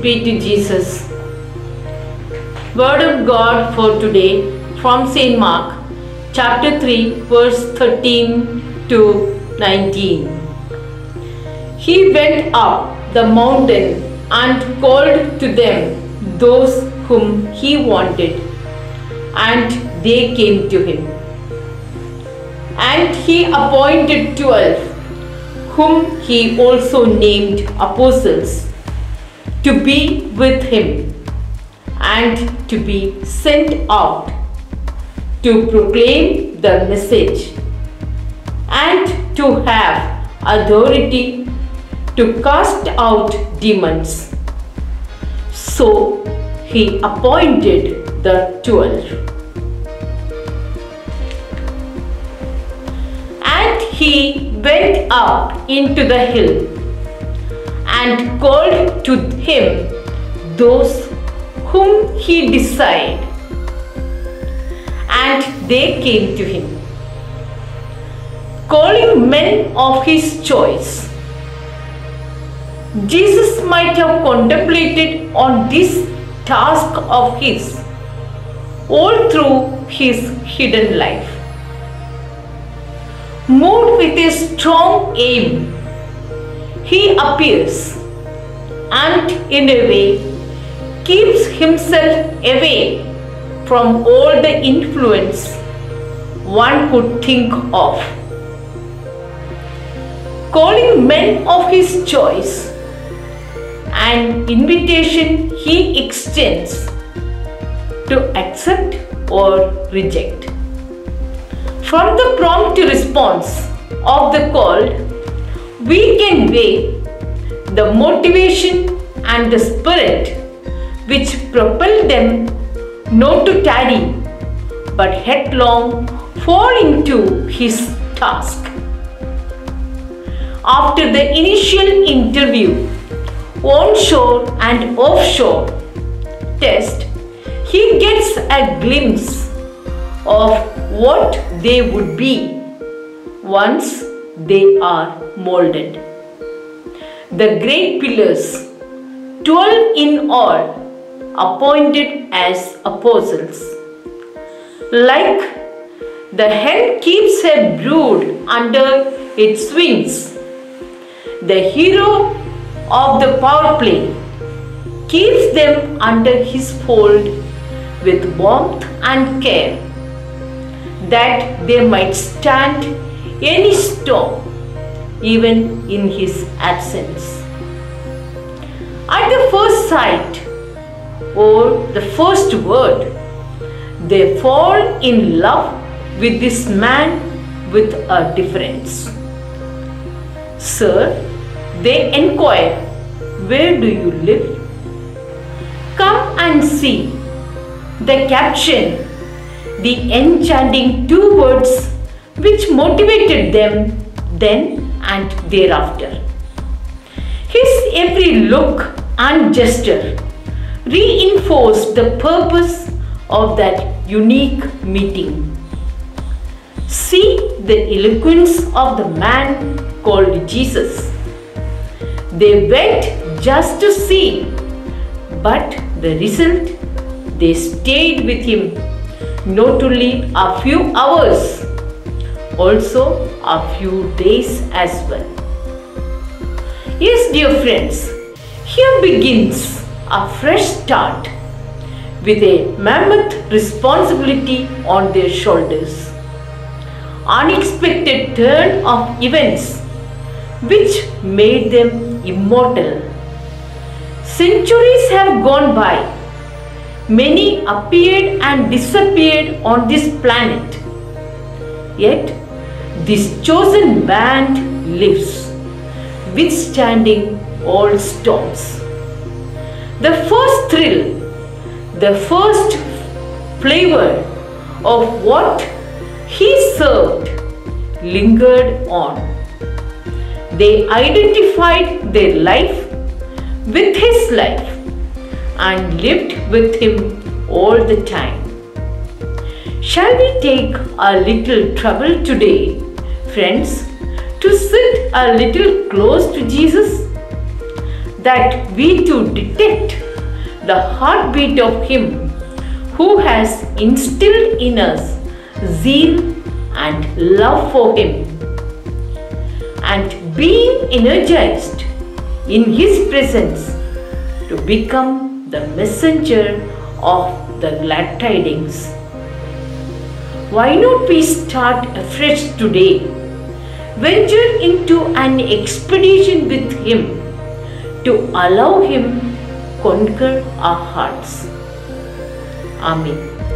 be to Jesus. Word of God for today from St. Mark, chapter 3, verse 13 to 19. He went up the mountain and called to them those whom he wanted, and they came to him. And he appointed 12, whom he also named apostles, to be with him and to be sent out to proclaim the message and to have authority to cast out demons. So he appointed the 12. And he went up into the hill and called to him those whom he desired, and they came to him. Calling men of his choice, Jesus might have contemplated on this task of his all through his hidden life. Moved with a strong aim, he appears and in a way keeps himself away from all the influence one could think of. Calling men of his choice, an invitation he extends to accept or reject. From the prompt response of the called, we can weigh the motivation and the spirit which propelled them not to tarry but headlong fall into his task. After the initial interview, onshore and offshore test, he gets a glimpse of what they would be once they are molded. The great pillars, 12 in all, appointed as apostles. Like the hen keeps her brood under its wings, the hero of the power play keeps them under his fold with warmth and care, that they might stand any storm, even in his absence. At the first sight, or the first word, they fall in love with this man with a difference. Sir, they inquire, where do you live? Come and see. The caption, the enchanting 2 words which motivated them then and thereafter. His every look and gesture reinforced the purpose of that unique meeting. See the eloquence of the man called Jesus. They went just to see, but the result, they stayed with him not only a few hours, also a few days as well. Yes, dear friends, here begins a fresh start with a mammoth responsibility on their shoulders. Unexpected turn of events which made them immortal. Centuries have gone by. Many appeared and disappeared on this planet. Yet, this chosen band lives, withstanding all storms. The first thrill, the first flavor of what he served lingered on. They identified their life with his life and lived with him all the time. Shall we take a little trouble today, friends, to sit a little close to Jesus? that we too detect the heartbeat of Him who has instilled in us zeal and love for Him, and being energized in His presence to become the messenger of the glad tidings. Why not we start afresh today? Venture into an expedition with Him to allow Him conquer our hearts. Amen.